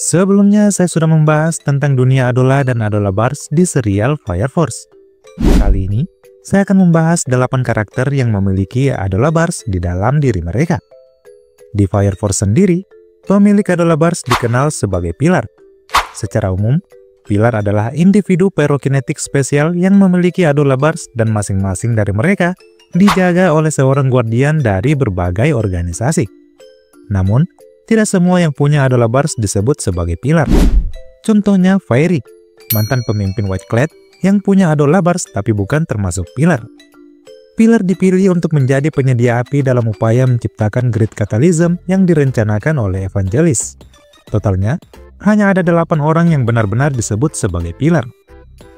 Sebelumnya saya sudah membahas tentang dunia Adola dan Adola Bars di serial Fire Force. Kali ini, saya akan membahas 8 karakter yang memiliki Adola Bars di dalam diri mereka. Di Fire Force sendiri, pemilik Adola Bars dikenal sebagai Pilar. Secara umum, Pilar adalah individu pyrokinetik spesial yang memiliki Adola Bars dan masing-masing dari mereka dijaga oleh seorang guardian dari berbagai organisasi. Namun, tidak semua yang punya Adola Bars disebut sebagai Pilar. Contohnya Fairy, mantan pemimpin White Clad yang punya Adola Bars tapi bukan termasuk Pilar. Pilar dipilih untuk menjadi penyedia api dalam upaya menciptakan grid catalysm yang direncanakan oleh Evangelis. Totalnya, hanya ada 8 orang yang benar-benar disebut sebagai Pilar.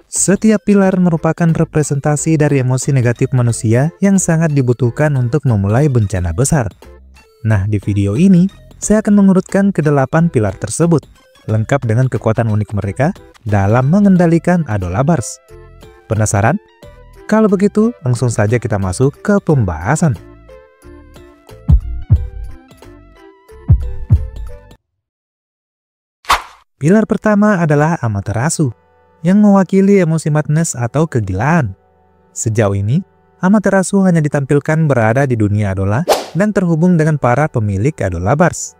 Setiap pilar merupakan representasi dari emosi negatif manusia yang sangat dibutuhkan untuk memulai bencana besar. Nah, di video ini, saya akan mengurutkan ke-8 pilar tersebut, lengkap dengan kekuatan unik mereka dalam mengendalikan Adola Bars. Penasaran? Kalau begitu, langsung saja kita masuk ke pembahasan. Pilar pertama adalah Amaterasu, yang mewakili emosi madness atau kegilaan. Sejauh ini, Amaterasu hanya ditampilkan berada di dunia Adola dan terhubung dengan para pemilik Adola Bars.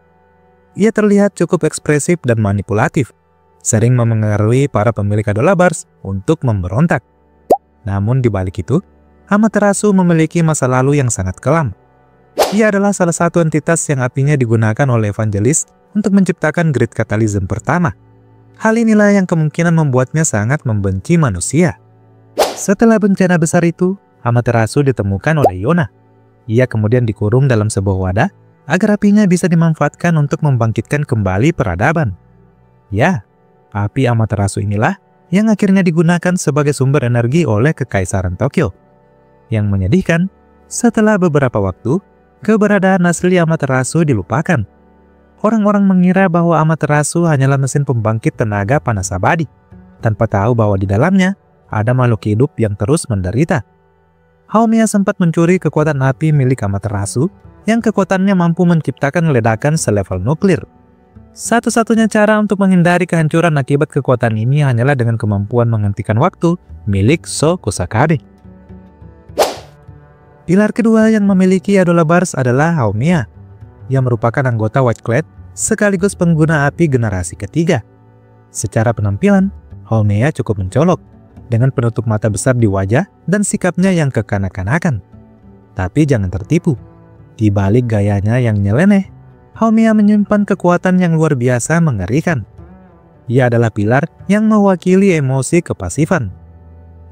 Ia terlihat cukup ekspresif dan manipulatif, sering memengaruhi para pemilik Adola Bars untuk memberontak. Namun di balik itu, Amaterasu memiliki masa lalu yang sangat kelam. Ia adalah salah satu entitas yang apinya digunakan oleh Evangelis untuk menciptakan grid catalysm pertama. Hal inilah yang kemungkinan membuatnya sangat membenci manusia. Setelah bencana besar itu, Amaterasu ditemukan oleh Yona. Ia kemudian dikurung dalam sebuah wadah agar apinya bisa dimanfaatkan untuk membangkitkan kembali peradaban. Ya, api Amaterasu inilah yang akhirnya digunakan sebagai sumber energi oleh Kekaisaran Tokyo. Yang menyedihkan, setelah beberapa waktu, keberadaan asli Amaterasu dilupakan. Orang-orang mengira bahwa Amaterasu hanyalah mesin pembangkit tenaga panas abadi, tanpa tahu bahwa di dalamnya ada makhluk hidup yang terus menderita. Haomiya sempat mencuri kekuatan api milik Amaterasu yang kekuatannya mampu menciptakan ledakan selevel nuklir. Satu-satunya cara untuk menghindari kehancuran akibat kekuatan ini hanyalah dengan kemampuan menghentikan waktu milik So Kusakabe. Pilar kedua yang memiliki Adola Bars adalah Haomiya, yang merupakan anggota White Clad sekaligus pengguna api generasi ketiga. Secara penampilan, Haomiya cukup mencolok, dengan penutup mata besar di wajah dan sikapnya yang kekanak-kanakan. Tapi jangan tertipu, di balik gayanya yang nyeleneh, Haomiya menyimpan kekuatan yang luar biasa mengerikan. Ia adalah pilar yang mewakili emosi kepasifan.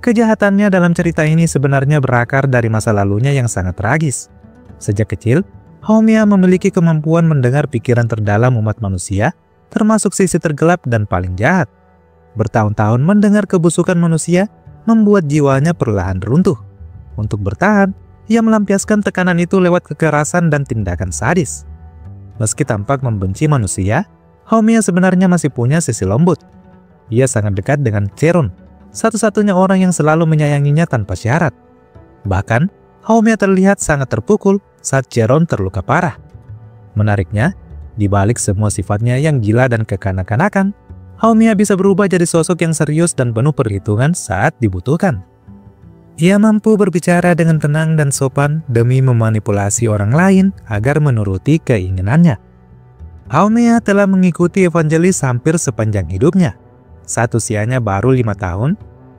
Kejahatannya dalam cerita ini sebenarnya berakar dari masa lalunya yang sangat tragis. Sejak kecil, Haomiya memiliki kemampuan mendengar pikiran terdalam umat manusia, termasuk sisi tergelap dan paling jahat. Bertahun-tahun mendengar kebusukan manusia membuat jiwanya perlahan runtuh. Untuk bertahan, ia melampiaskan tekanan itu lewat kekerasan dan tindakan sadis. Meski tampak membenci manusia, Haomiya sebenarnya masih punya sisi lembut. Ia sangat dekat dengan Cheron, satu-satunya orang yang selalu menyayanginya tanpa syarat. Bahkan, Haomiya terlihat sangat terpukul saat Cheron terluka parah. Menariknya, di balik semua sifatnya yang gila dan kekanak-kanakan, Haomiya bisa berubah jadi sosok yang serius dan penuh perhitungan saat dibutuhkan. Ia mampu berbicara dengan tenang dan sopan demi memanipulasi orang lain agar menuruti keinginannya. Haomiya telah mengikuti Evangelis hampir sepanjang hidupnya. Saat usianya baru 5 tahun,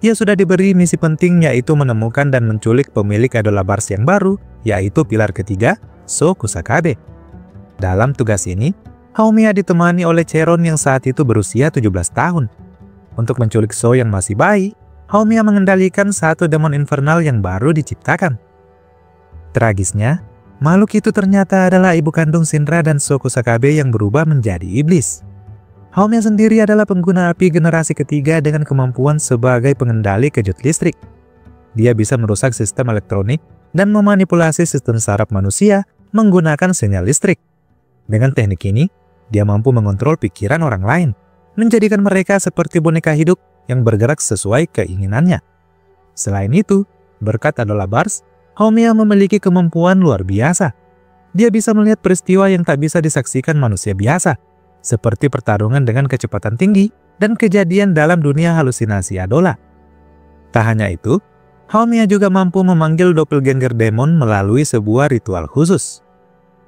ia sudah diberi misi penting yaitu menemukan dan menculik pemilik Adola Bars yang baru, yaitu pilar ketiga, So Kusakabe. Dalam tugas ini, Haomiya ditemani oleh Cheron yang saat itu berusia 17 tahun. Untuk menculik So yang masih bayi, Haomiya mengendalikan satu demon infernal yang baru diciptakan. Tragisnya, makhluk itu ternyata adalah ibu kandung Shinra dan So Kusakabe yang berubah menjadi iblis. Haomiya sendiri adalah pengguna api generasi ketiga dengan kemampuan sebagai pengendali kejut listrik. Dia bisa merusak sistem elektronik dan memanipulasi sistem saraf manusia menggunakan sinyal listrik. Dengan teknik ini, dia mampu mengontrol pikiran orang lain, menjadikan mereka seperti boneka hidup yang bergerak sesuai keinginannya. Selain itu, berkat Adola Bars, Haomiya memiliki kemampuan luar biasa. Dia bisa melihat peristiwa yang tak bisa disaksikan manusia biasa, seperti pertarungan dengan kecepatan tinggi dan kejadian dalam dunia halusinasi Adola. Tak hanya itu, Haomiya juga mampu memanggil doppelganger demon melalui sebuah ritual khusus.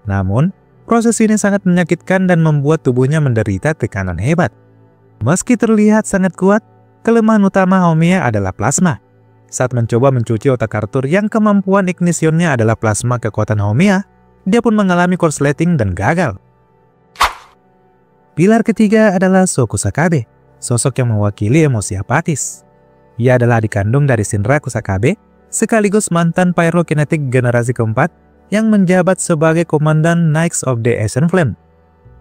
Namun, proses ini sangat menyakitkan dan membuat tubuhnya menderita tekanan hebat. Meski terlihat sangat kuat, kelemahan utama Haomiya adalah plasma. Saat mencoba mencuci otak Arthur yang kemampuan ignitionnya adalah plasma kekuatan Haomiya, dia pun mengalami korsleting dan gagal. Pilar ketiga adalah Sho Kusakabe, sosok yang mewakili emosi apatis. Ia adalah adik kandung dari Shinra Kusakabe, sekaligus mantan pyrokinetik generasi keempat yang menjabat sebagai komandan Knights of the Ashen Flame.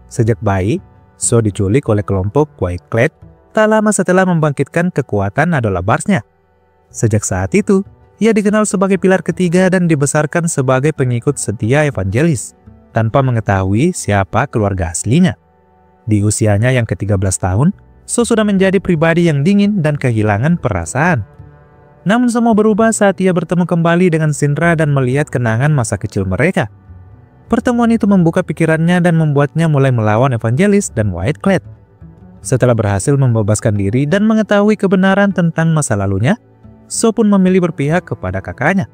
Sejak bayi, Sho diculik oleh kelompok White Clad tak lama setelah membangkitkan kekuatan Adola Bars-nya. Sejak saat itu, ia dikenal sebagai pilar ketiga dan dibesarkan sebagai pengikut setia Evangelis, tanpa mengetahui siapa keluarga aslinya. Di usianya yang ke-13 tahun, Sho sudah menjadi pribadi yang dingin dan kehilangan perasaan. Namun semua berubah saat ia bertemu kembali dengan Shinra dan melihat kenangan masa kecil mereka. Pertemuan itu membuka pikirannya dan membuatnya mulai melawan Evangelis dan White Clad. Setelah berhasil membebaskan diri dan mengetahui kebenaran tentang masa lalunya, Sho pun memilih berpihak kepada kakaknya.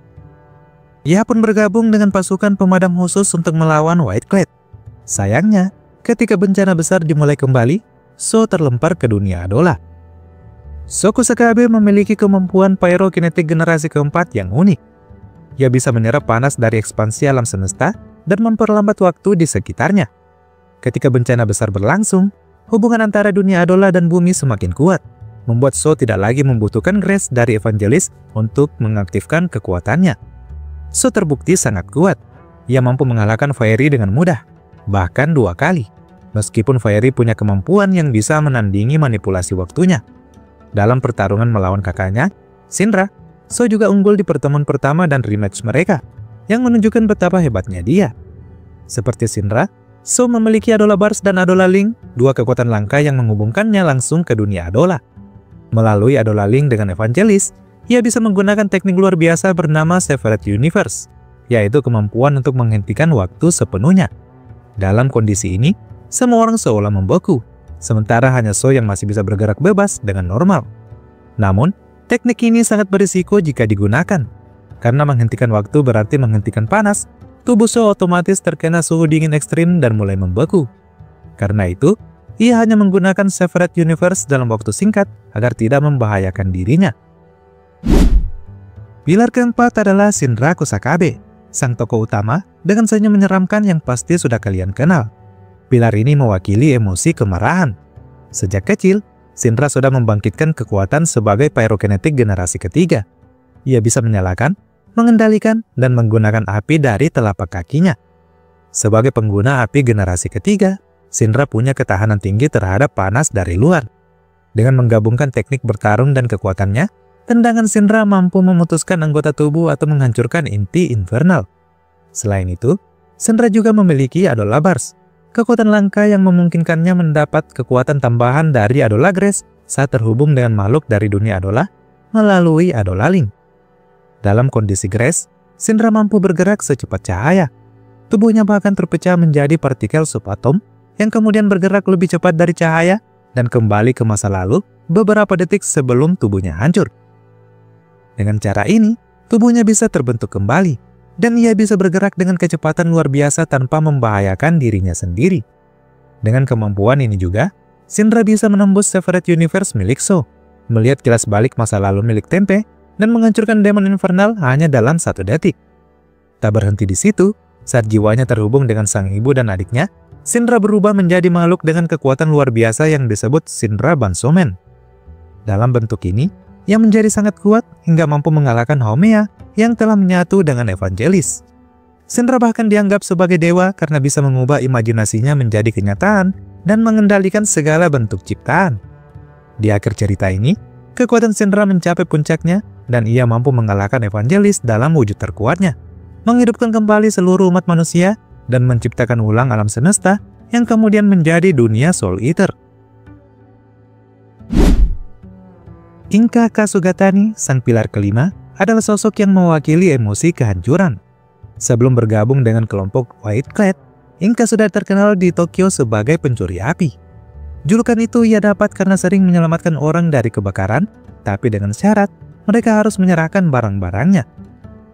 Ia pun bergabung dengan pasukan pemadam khusus untuk melawan White Clad. Sayangnya, ketika bencana besar dimulai kembali, Sho terlempar ke dunia Adola. Sho Kusakabe memiliki kemampuan pyrokinetik generasi keempat yang unik. Ia bisa menyerap panas dari ekspansi alam semesta dan memperlambat waktu di sekitarnya. Ketika bencana besar berlangsung, hubungan antara dunia Adola dan bumi semakin kuat, membuat Sho tidak lagi membutuhkan grace dari Evangelis untuk mengaktifkan kekuatannya. Sho terbukti sangat kuat. Ia mampu mengalahkan Fiery dengan mudah, bahkan 2 kali. Meskipun Fiery punya kemampuan yang bisa menandingi manipulasi waktunya. Dalam pertarungan melawan kakaknya, Shinra, Sho juga unggul di pertemuan pertama dan rematch mereka, yang menunjukkan betapa hebatnya dia. Seperti Shinra, Sho memiliki Adola Bars dan Adola Link, 2 kekuatan langka yang menghubungkannya langsung ke dunia Adola. Melalui Adola Link dengan Evangelis, ia bisa menggunakan teknik luar biasa bernama Severed Universe, yaitu kemampuan untuk menghentikan waktu sepenuhnya. Dalam kondisi ini, semua orang seolah membeku, sementara hanya Sho yang masih bisa bergerak bebas dengan normal. Namun, teknik ini sangat berisiko jika digunakan. Karena menghentikan waktu berarti menghentikan panas, tubuh Sho otomatis terkena suhu dingin ekstrim dan mulai membeku. Karena itu, ia hanya menggunakan Severed Universe dalam waktu singkat agar tidak membahayakan dirinya. Pilar keempat adalah Shinra Kusakabe, sang tokoh utama dengan senyum menyeramkan yang pasti sudah kalian kenal. Pilar ini mewakili emosi kemarahan. Sejak kecil, Shinra sudah membangkitkan kekuatan sebagai pyrokinetik generasi ketiga. Ia bisa menyalakan, mengendalikan, dan menggunakan api dari telapak kakinya. Sebagai pengguna api generasi ketiga, Shinra punya ketahanan tinggi terhadap panas dari luar. Dengan menggabungkan teknik bertarung dan kekuatannya, tendangan Shinra mampu memutuskan anggota tubuh atau menghancurkan inti infernal. Selain itu, Shinra juga memiliki Adola Bars, kekuatan langka yang memungkinkannya mendapat kekuatan tambahan dari Adola Grace saat terhubung dengan makhluk dari dunia Adola melalui Adola Link. Dalam kondisi Grace, Shinra mampu bergerak secepat cahaya. Tubuhnya bahkan terpecah menjadi partikel subatom yang kemudian bergerak lebih cepat dari cahaya dan kembali ke masa lalu beberapa detik sebelum tubuhnya hancur. Dengan cara ini, tubuhnya bisa terbentuk kembali, dan ia bisa bergerak dengan kecepatan luar biasa tanpa membahayakan dirinya sendiri. Dengan kemampuan ini juga, Shinra bisa menembus Severed Universe milik Sho, melihat kilas balik masa lalu milik Tempe, dan menghancurkan demon infernal hanya dalam 1 detik. Tak berhenti di situ, saat jiwanya terhubung dengan sang ibu dan adiknya, Shinra berubah menjadi makhluk dengan kekuatan luar biasa yang disebut Shinra Bansomen. Dalam bentuk ini, ia menjadi sangat kuat hingga mampu mengalahkan Haomiya yang telah menyatu dengan Evangelis. Shinra bahkan dianggap sebagai dewa karena bisa mengubah imajinasinya menjadi kenyataan dan mengendalikan segala bentuk ciptaan. Di akhir cerita ini, kekuatan Shinra mencapai puncaknya dan ia mampu mengalahkan Evangelis dalam wujud terkuatnya, menghidupkan kembali seluruh umat manusia dan menciptakan ulang alam semesta yang kemudian menjadi dunia Soul Eater. Inka Kasugatani, sang pilar kelima, adalah sosok yang mewakili emosi kehancuran. Sebelum bergabung dengan kelompok White Clad, Inka sudah terkenal di Tokyo sebagai pencuri api. Julukan itu ia dapat karena sering menyelamatkan orang dari kebakaran, tapi dengan syarat mereka harus menyerahkan barang-barangnya.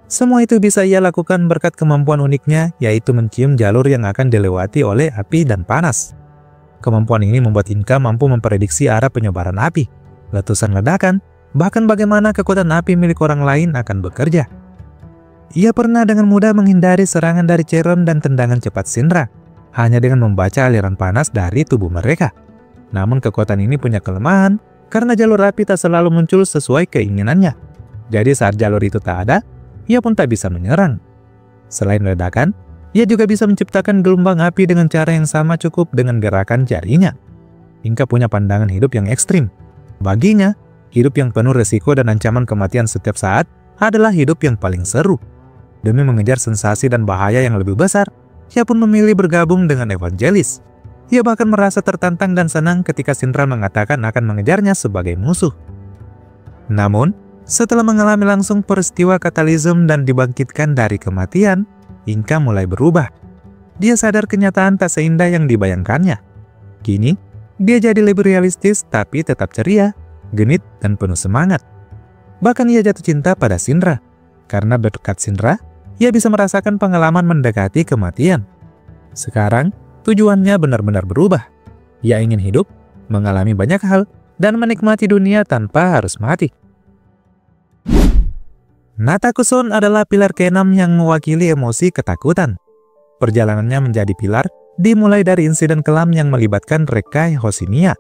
Semua itu bisa ia lakukan berkat kemampuan uniknya, yaitu mencium jalur yang akan dilewati oleh api dan panas. Kemampuan ini membuat Inka mampu memprediksi arah penyebaran api, letusan ledakan, bahkan bagaimana kekuatan api milik orang lain akan bekerja. Ia pernah dengan mudah menghindari serangan dari Cheron dan tendangan cepat Shinra, hanya dengan membaca aliran panas dari tubuh mereka. Namun kekuatan ini punya kelemahan, karena jalur api tak selalu muncul sesuai keinginannya. Jadi saat jalur itu tak ada, ia pun tak bisa menyerang. Selain ledakan, ia juga bisa menciptakan gelombang api dengan cara yang sama cukup dengan gerakan jarinya. Inka punya pandangan hidup yang ekstrim. Baginya, hidup yang penuh resiko dan ancaman kematian setiap saat adalah hidup yang paling seru. Demi mengejar sensasi dan bahaya yang lebih besar, ia pun memilih bergabung dengan Evangelis. Ia bahkan merasa tertantang dan senang ketika Shinra mengatakan akan mengejarnya sebagai musuh. Namun, setelah mengalami langsung peristiwa katalisme dan dibangkitkan dari kematian, Inka mulai berubah. Dia sadar kenyataan tak seindah yang dibayangkannya. Kini, dia jadi lebih realistis tapi tetap ceria, genit, dan penuh semangat. Bahkan ia jatuh cinta pada Shinra. Karena berkat Shinra, ia bisa merasakan pengalaman mendekati kematian. Sekarang, tujuannya benar-benar berubah. Ia ingin hidup, mengalami banyak hal, dan menikmati dunia tanpa harus mati. Nataku-san adalah pilar ke-6 yang mewakili emosi ketakutan. Perjalanannya menjadi pilar dimulai dari insiden kelam yang melibatkan Rekai Hoshimiya.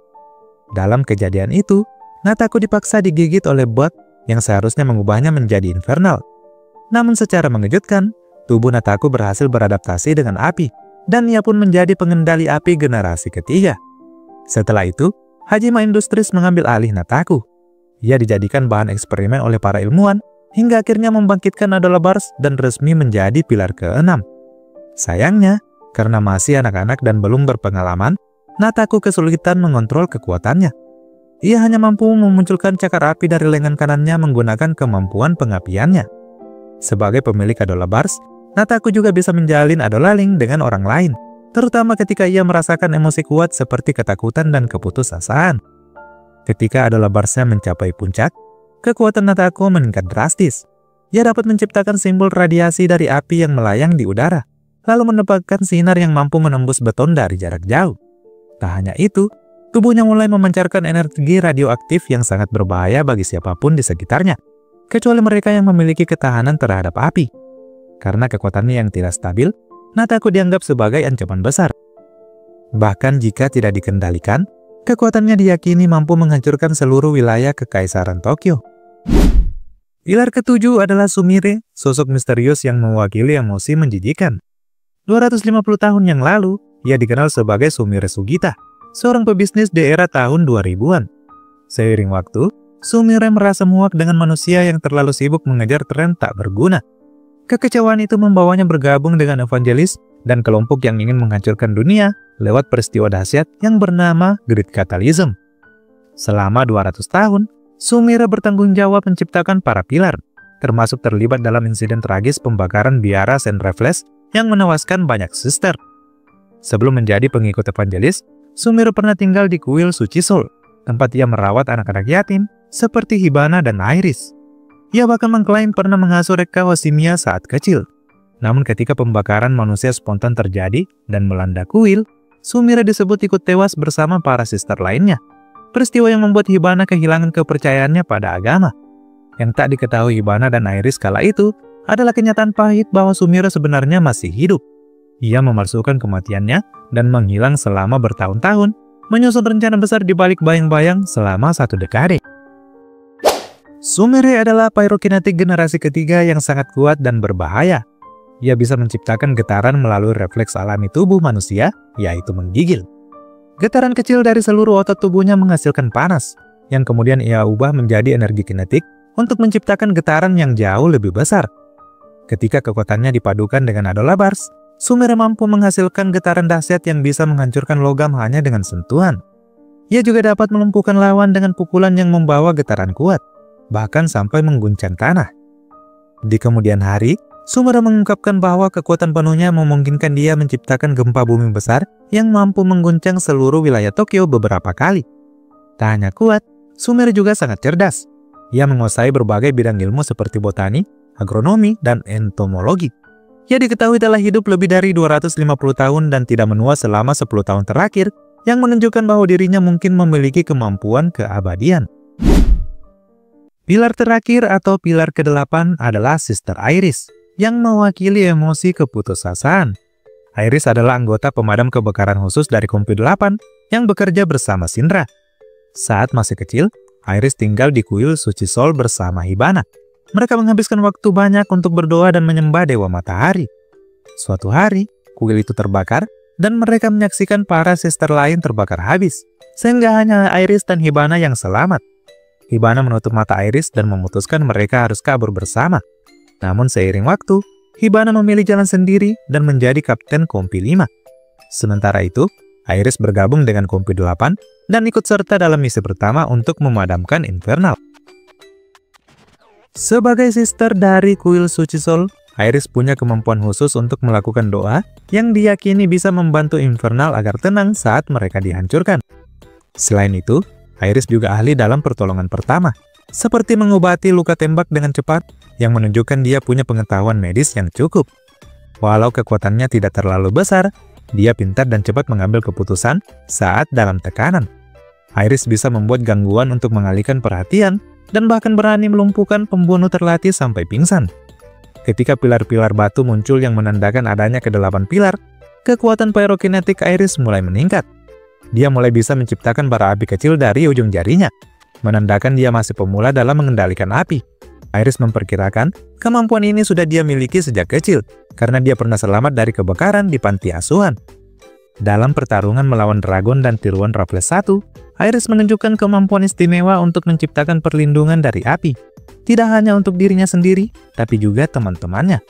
Dalam kejadian itu, Nataku dipaksa digigit oleh bot yang seharusnya mengubahnya menjadi infernal. Namun secara mengejutkan, tubuh Nataku berhasil beradaptasi dengan api, dan ia pun menjadi pengendali api generasi ketiga. Setelah itu, Hajime Industries mengambil alih Nataku. Ia dijadikan bahan eksperimen oleh para ilmuwan, hingga akhirnya membangkitkan Adolabars dan resmi menjadi pilar ke-6. Sayangnya, karena masih anak-anak dan belum berpengalaman, Nataku kesulitan mengontrol kekuatannya. Ia hanya mampu memunculkan cakar api dari lengan kanannya menggunakan kemampuan pengapiannya. Sebagai pemilik Adolabars, Nataku juga bisa menjalin adolaling dengan orang lain, terutama ketika ia merasakan emosi kuat seperti ketakutan dan keputusasaan. Ketika Adolabarsnya mencapai puncak, kekuatan Nataku meningkat drastis. Ia dapat menciptakan simbol radiasi dari api yang melayang di udara, lalu menembakkan sinar yang mampu menembus beton dari jarak jauh. Tak hanya itu, tubuhnya mulai memancarkan energi radioaktif yang sangat berbahaya bagi siapapun di sekitarnya, kecuali mereka yang memiliki ketahanan terhadap api. Karena kekuatannya yang tidak stabil, Nataku dianggap sebagai ancaman besar. Bahkan jika tidak dikendalikan, kekuatannya diyakini mampu menghancurkan seluruh wilayah Kekaisaran Tokyo. Pilar ke-7 adalah Sumire, sosok misterius yang mewakili emosi menjijikan. 250 tahun yang lalu, ia dikenal sebagai Sumire Sugita, seorang pebisnis di era tahun 2000-an. Seiring waktu, Sumire merasa muak dengan manusia yang terlalu sibuk mengejar tren tak berguna. Kekecewaan itu membawanya bergabung dengan Evangelis dan kelompok yang ingin menghancurkan dunia lewat peristiwa dahsyat yang bernama Great Catalysm. Selama 200 tahun, Sumire bertanggung jawab menciptakan para pilar, termasuk terlibat dalam insiden tragis pembakaran biara Saint Raffles yang menewaskan banyak suster. Sebelum menjadi pengikut Evangelis, Sumire pernah tinggal di kuil Suci Soul, tempat ia merawat anak-anak yatim seperti Hibana dan Iris. Ia bahkan mengklaim pernah mengasuh Rekai Hoshimiya saat kecil. Namun ketika pembakaran manusia spontan terjadi dan melanda kuil, Sumire disebut ikut tewas bersama para suster lainnya. Peristiwa yang membuat Hibana kehilangan kepercayaannya pada agama. Yang tak diketahui Hibana dan Iris kala itu adalah kenyataan pahit bahwa Sumire sebenarnya masih hidup. Ia memalsukan kematiannya dan menghilang selama bertahun-tahun, menyusun rencana besar di balik bayang-bayang selama 1 dekade. Sumire adalah pyrokinetik generasi ketiga yang sangat kuat dan berbahaya. Ia bisa menciptakan getaran melalui refleks alami tubuh manusia, yaitu menggigil. Getaran kecil dari seluruh otot tubuhnya menghasilkan panas, yang kemudian ia ubah menjadi energi kinetik untuk menciptakan getaran yang jauh lebih besar. Ketika kekuatannya dipadukan dengan Adolabars, Sumire mampu menghasilkan getaran dahsyat yang bisa menghancurkan logam hanya dengan sentuhan. Ia juga dapat melumpuhkan lawan dengan pukulan yang membawa getaran kuat, bahkan sampai mengguncang tanah. Di kemudian hari, Sumber mengungkapkan bahwa kekuatan penuhnya memungkinkan dia menciptakan gempa bumi besar yang mampu mengguncang seluruh wilayah Tokyo beberapa kali. Tak hanya kuat, Sumire juga sangat cerdas. Ia menguasai berbagai bidang ilmu seperti botani, agronomi, dan entomologi. Ia diketahui telah hidup lebih dari 250 tahun dan tidak menua selama 10 tahun terakhir, yang menunjukkan bahwa dirinya mungkin memiliki kemampuan keabadian. Pilar terakhir atau pilar ke-8 adalah Sister Iris, yang mewakili emosi keputusasaan. Iris adalah anggota pemadam kebakaran khusus dari Kompi 8 yang bekerja bersama Shinra. Saat masih kecil, Iris tinggal di kuil Suci Sol bersama Hibana. Mereka menghabiskan waktu banyak untuk berdoa dan menyembah Dewa Matahari. Suatu hari, kuil itu terbakar dan mereka menyaksikan para sister lain terbakar habis, sehingga hanya Iris dan Hibana yang selamat. Hibana menutup mata Iris dan memutuskan mereka harus kabur bersama. Namun seiring waktu, Hibana memilih jalan sendiri dan menjadi kapten Kompi 5. Sementara itu, Iris bergabung dengan Kompi 8 dan ikut serta dalam misi pertama untuk memadamkan Infernal. Sebagai sister dari kuil Suci Sol, Iris punya kemampuan khusus untuk melakukan doa yang diyakini bisa membantu Infernal agar tenang saat mereka dihancurkan. Selain itu, Iris juga ahli dalam pertolongan pertama, seperti mengobati luka tembak dengan cepat, yang menunjukkan dia punya pengetahuan medis yang cukup. Walau kekuatannya tidak terlalu besar, dia pintar dan cepat mengambil keputusan saat dalam tekanan. Iris bisa membuat gangguan untuk mengalihkan perhatian, dan bahkan berani melumpuhkan pembunuh terlatih sampai pingsan. Ketika pilar-pilar batu muncul yang menandakan adanya ke-8 pilar, kekuatan pyrokinetik Iris mulai meningkat. Dia mulai bisa menciptakan bara api kecil dari ujung jarinya, menandakan dia masih pemula dalam mengendalikan api. Iris memperkirakan kemampuan ini sudah dia miliki sejak kecil, karena dia pernah selamat dari kebakaran di panti asuhan. Dalam pertarungan melawan Dragon dan tiruan Raffles 1, Iris menunjukkan kemampuan istimewa untuk menciptakan perlindungan dari api. Tidak hanya untuk dirinya sendiri, tapi juga teman-temannya.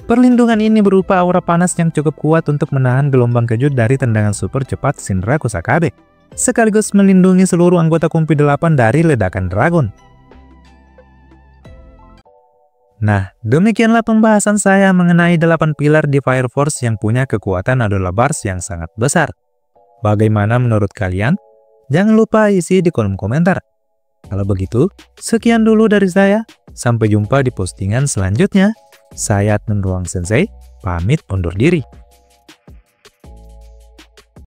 Perlindungan ini berupa aura panas yang cukup kuat untuk menahan gelombang kejut dari tendangan super cepat Shinra Kusakabe, sekaligus melindungi seluruh anggota Kompi 8 dari ledakan Dragon. Nah, demikianlah pembahasan saya mengenai 8 pilar di Fire Force yang punya kekuatan adalah bars yang sangat besar. Bagaimana menurut kalian? Jangan lupa isi di kolom komentar. Kalau begitu, sekian dulu dari saya. Sampai jumpa di postingan selanjutnya. Saya Adnan Ruang Sensei, pamit undur diri.